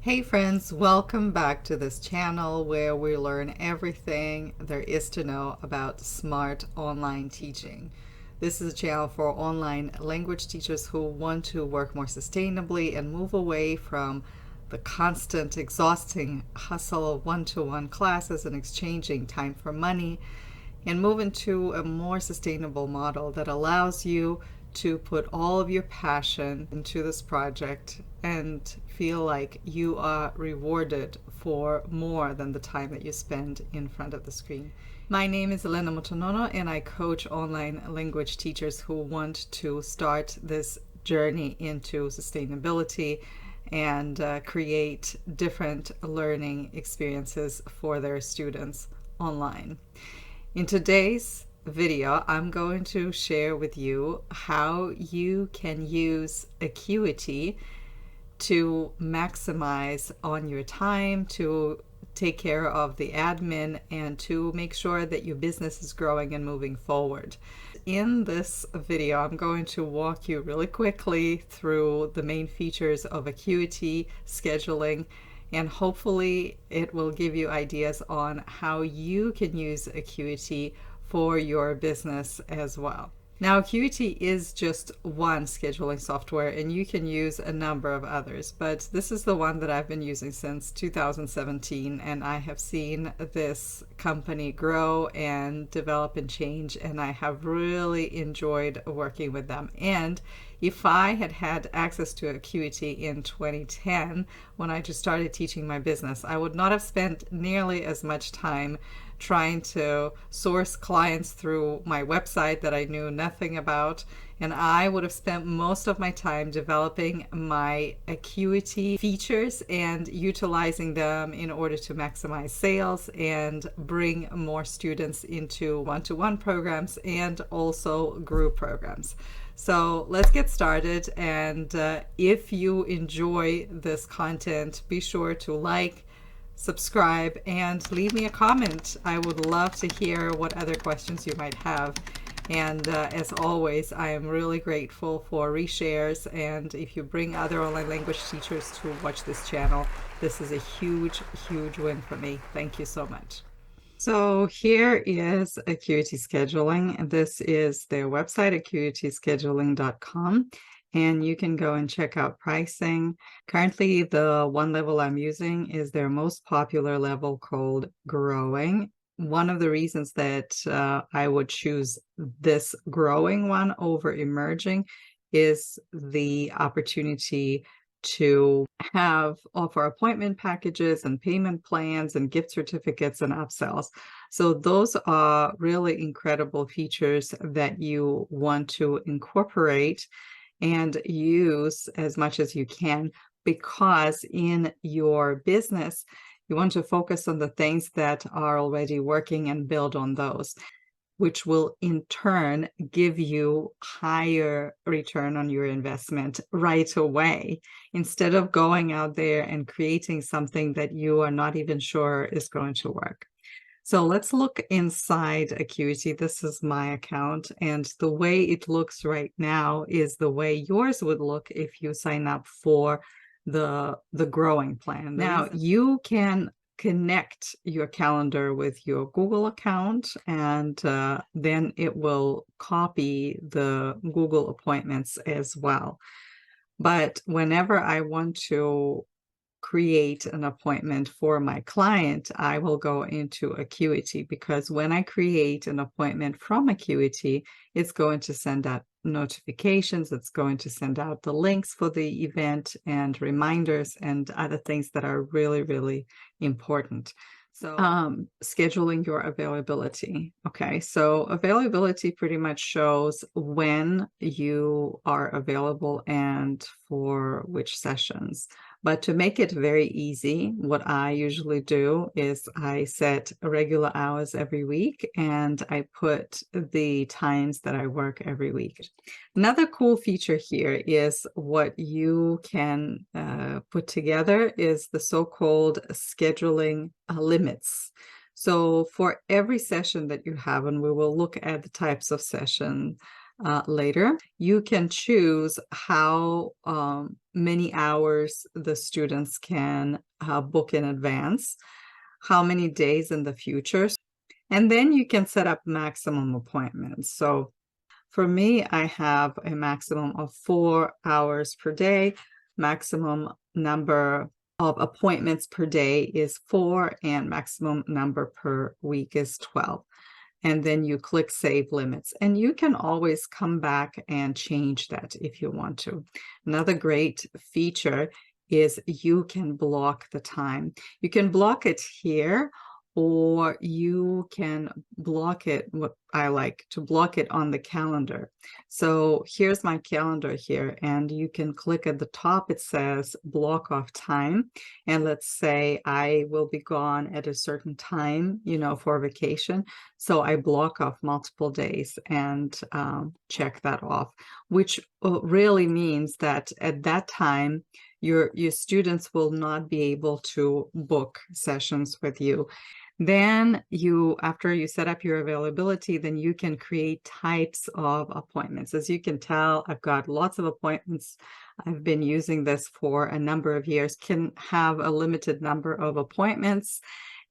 Hey friends, welcome back to this channel where we learn everything there is to know about smart online teaching. This is a channel for online language teachers who want to work more sustainably and move away from the constant, exhausting hustle of one-to-one classes and exchanging time for money, and move into a more sustainable model that allows you to put all of your passion into this project and feel like you are rewarded for more than the time that you spend in front of the screen. My name is Elena Motonono, and I coach online language teachers who want to start this journey into sustainability and create different learning experiences for their students online. In today's video, I'm going to share with you how you can use Acuity to maximize on your time, to take care of the admin, and to make sure that your business is growing and moving forward. In this video, I'm going to walk you really quickly through the main features of Acuity Scheduling, and hopefully it will give you ideas on how you can use Acuity for your business as well. Now, Acuity is just one scheduling software, and you can use a number of others, but this is the one that I've been using since 2017, and I have seen this company grow and develop and change, and I have really enjoyed working with them. And if I had had access to Acuity in 2010, when I just started teaching my business, I would not have spent nearly as much time trying to source clients through my website that I knew nothing about, and I would have spent most of my time developing my Acuity features and utilizing them in order to maximize sales and bring more students into one-to-one programs and also group programs. So let's get started, and if you enjoy this content, be sure to like, subscribe, and leave me a comment. I would love to hear what other questions you might have. And as always, I am really grateful for reshares, and if you bring other online language teachers to watch this channel, this is a huge, huge win for me. Thank you so much. So here is Acuity Scheduling, and this is their website, acuityscheduling.com. And you can go and check out pricing. Currently, the one level I'm using is their most popular level called Growing. One of the reasons that I would choose this Growing one over Emerging is the opportunity to offer appointment packages and payment plans and gift certificates and upsells. So those are really incredible features that you want to incorporate and use as much as you can, because in your business, you want to focus on the things that are already working and build on those, which will in turn give you higher return on your investment right away, instead of going out there and creating something that you are not even sure is going to work. So let's look inside Acuity. This is my account, and the way it looks right now is the way yours would look if you sign up for the Growing plan. Now, you can connect your calendar with your Google account, and then it will copy the Google appointments as well. But whenever I want to create an appointment for my client, I will go into Acuity, because when I create an appointment from Acuity, it's going to send out notifications, it's going to send out the links for the event and reminders and other things that are really, really important. So scheduling your availability. Okay, so availability pretty much shows when you are available and for which sessions. But to make it very easy, what I usually do is I set regular hours every week, and I put the times that I work every week. Another cool feature here is what you can put together is the so-called scheduling limits. So for every session that you have, and we will look at the types of session later. You can choose how many hours the students can book in advance, how many days in the future, and then you can set up maximum appointments. So for me, I have a maximum of 4 hours per day. Maximum number of appointments per day is 4, and maximum number per week is 12. And then you click Save Limits, and you can always come back and change that if you want to. Another great feature is you can block the time. You can block it here, or you can block it, what I like to block it on the calendar. So here's my calendar here, and you can click at the top, it says block off time. And let's say I will be gone at a certain time, for vacation. So I block off multiple days and check that off, which really means that at that time, your students will not be able to book sessions with you. Then after you set up your availability, then you can create types of appointments. As you can tell, I've got lots of appointments. I've been using this for a number of years, can have a limited number of appointments.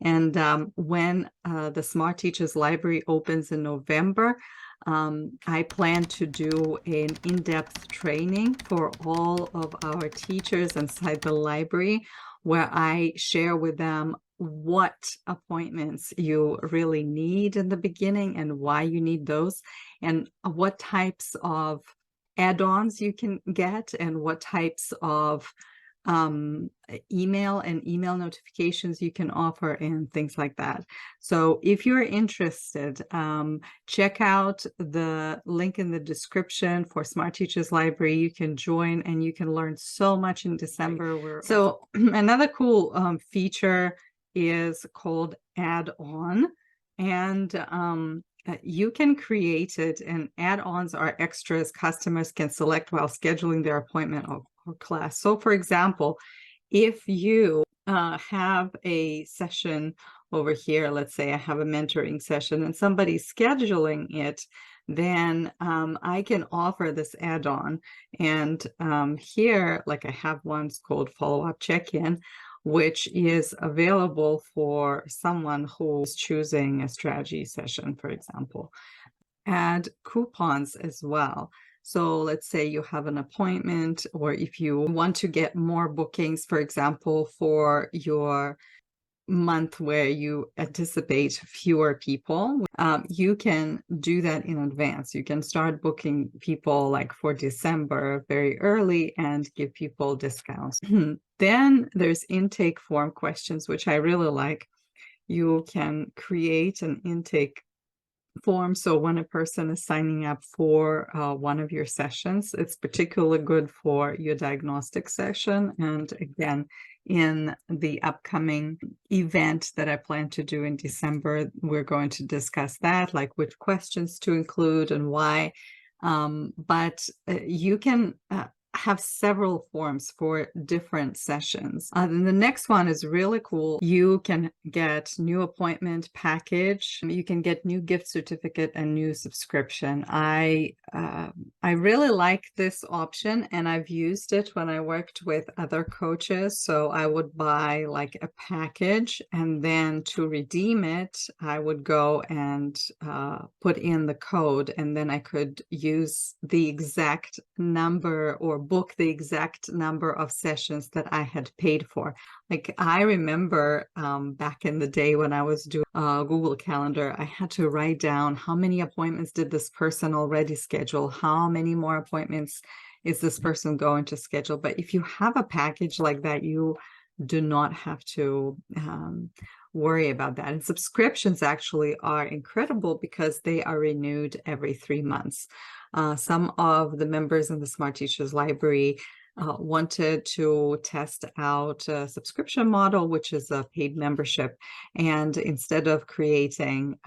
And when the Smart Teachers Library opens in November, I plan to do an in-depth training for all of our teachers inside the library, where I share with them what appointments you really need in the beginning and why you need those, and what types of add-ons you can get, and what types of email and email notifications you can offer, and things like that. So if you're interested, check out the link in the description for Smart Teachers Library. You can join and you can learn so much in December. So another cool feature is called add-on, and you can create it, and add-ons are extras customers can select while scheduling their appointment or class. So for example, if you have a session over here, let's say I have a mentoring session and somebody's scheduling it, then I can offer this add-on. And here, like I have one's called follow-up check-in, which is available for someone who's choosing a strategy session, for example. Add coupons as well. So let's say you have an appointment, or if you want to get more bookings, for example, for your month where you anticipate fewer people, you can do that in advance. You can start booking people like for December very early and give people discounts. Then there's intake form questions, which I really like. You can create an intake form. So when a person is signing up for one of your sessions, it's particularly good for your diagnostic session. And again, in the upcoming event that I plan to do in December, we're going to discuss that, like which questions to include and why. But you can have several forms for different sessions. Then the next one is really cool. You can get new appointment package. You can get new gift certificate and new subscription. I really like this option, and I've used it when I worked with other coaches. So I would buy like a package, and then to redeem it, I would go and put in the code, and then I could use the exact number or book the exact number of sessions that I had paid for. Like I remember back in the day when I was doing Google Calendar, I had to write down how many appointments did this person already schedule, how many more appointments is this person going to schedule. But if you have a package like that, you do not have to worry about that. And subscriptions actually are incredible because they are renewed every 3 months. Some of the members in the Smart Teachers Library wanted to test out a subscription model, which is a paid membership. And instead of creating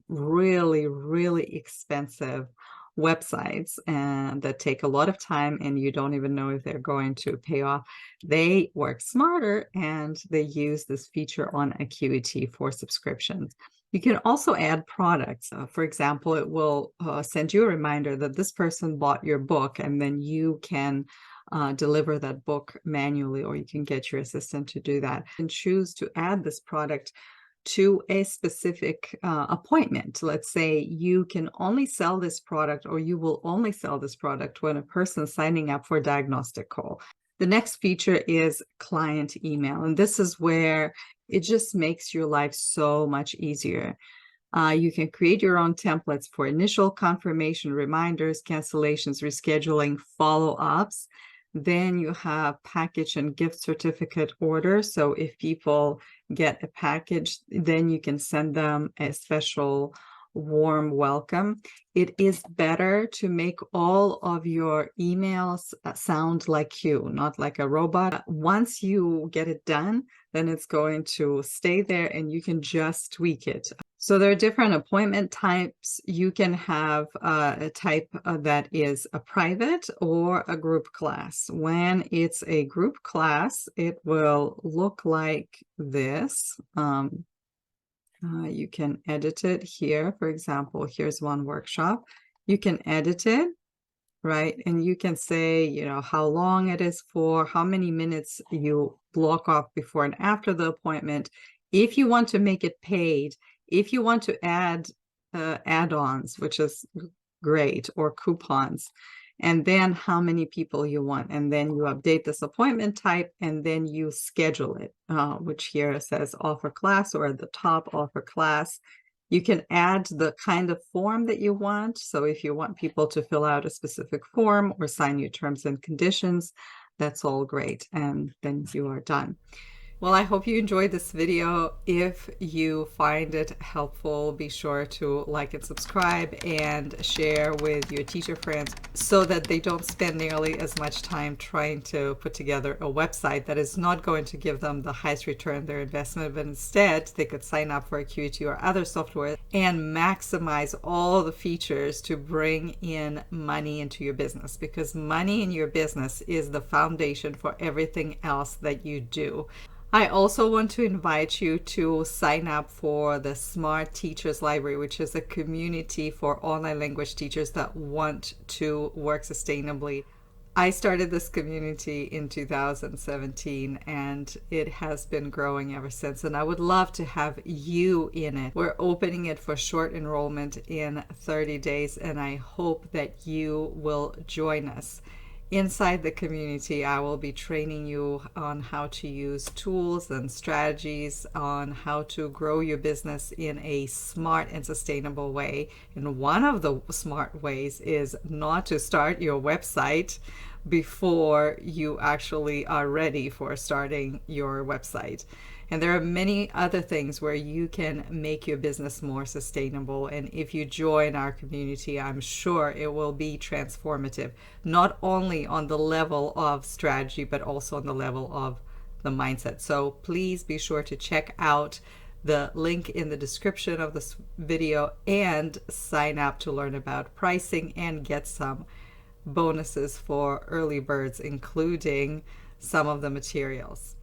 really, really expensive websites and that take a lot of time and you don't even know if they're going to pay off, they work smarter and they use this feature on Acuity for subscriptions. You can also add products. For example, it will send you a reminder that this person bought your book, and then you can deliver that book manually, or you can get your assistant to do that. And choose to add this product to a specific appointment. Let's say you can only sell this product, or you will only sell this product when a person is signing up for a diagnostic call. The next feature is client email, and this is where it just makes your life so much easier. You can create your own templates for initial confirmation, reminders, cancellations, rescheduling, follow-ups. Then you have package and gift certificate orders. So if people get a package, then you can send them a special warm welcome. It is better to make all of your emails sound like you, not like a robot. Once you get it done, then it's going to stay there and you can just tweak it. So there are different appointment types. You can have a type that is a private or a group class. When it's a group class, it will look like this. You can edit it here. For example, here's one workshop. You can edit it, right? And you can say, you know, how long it is for, how many minutes you block off before and after the appointment. If you want to make it paid, if you want to add add-ons, which is great, or coupons, and then how many people you want, and then you update this appointment type, and then you schedule it, which here says offer class, or at the top offer class. You can add the kind of form that you want. So if you want people to fill out a specific form or sign your terms and conditions, that's all great, and then you are done. Well, I hope you enjoyed this video. If you find it helpful, be sure to like and subscribe and share with your teacher friends so that they don't spend nearly as much time trying to put together a website that is not going to give them the highest return on their investment, but instead they could sign up for Acuity or other software and maximize all the features to bring in money into your business, because money in your business is the foundation for everything else that you do. I also want to invite you to sign up for the Smart Teachers Library, which is a community for online language teachers that want to work sustainably. I started this community in 2017 and it has been growing ever since, and I would love to have you in it. We're opening it for short enrollment in 30 days, and I hope that you will join us. Inside the community, I will be training you on how to use tools and strategies on how to grow your business in a smart and sustainable way. And one of the smart ways is not to start your website before you actually are ready for starting your website. And there are many other things where you can make your business more sustainable. And if you join our community, I'm sure it will be transformative, not only on the level of strategy, but also on the level of the mindset. So please be sure to check out the link in the description of this video and sign up to learn about pricing and get some bonuses for early birds, including some of the materials.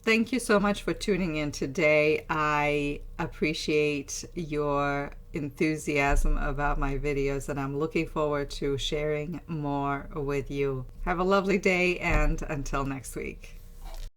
Thank you so much for tuning in today. I appreciate your enthusiasm about my videos, and I'm looking forward to sharing more with you. Have a lovely day, and until next week.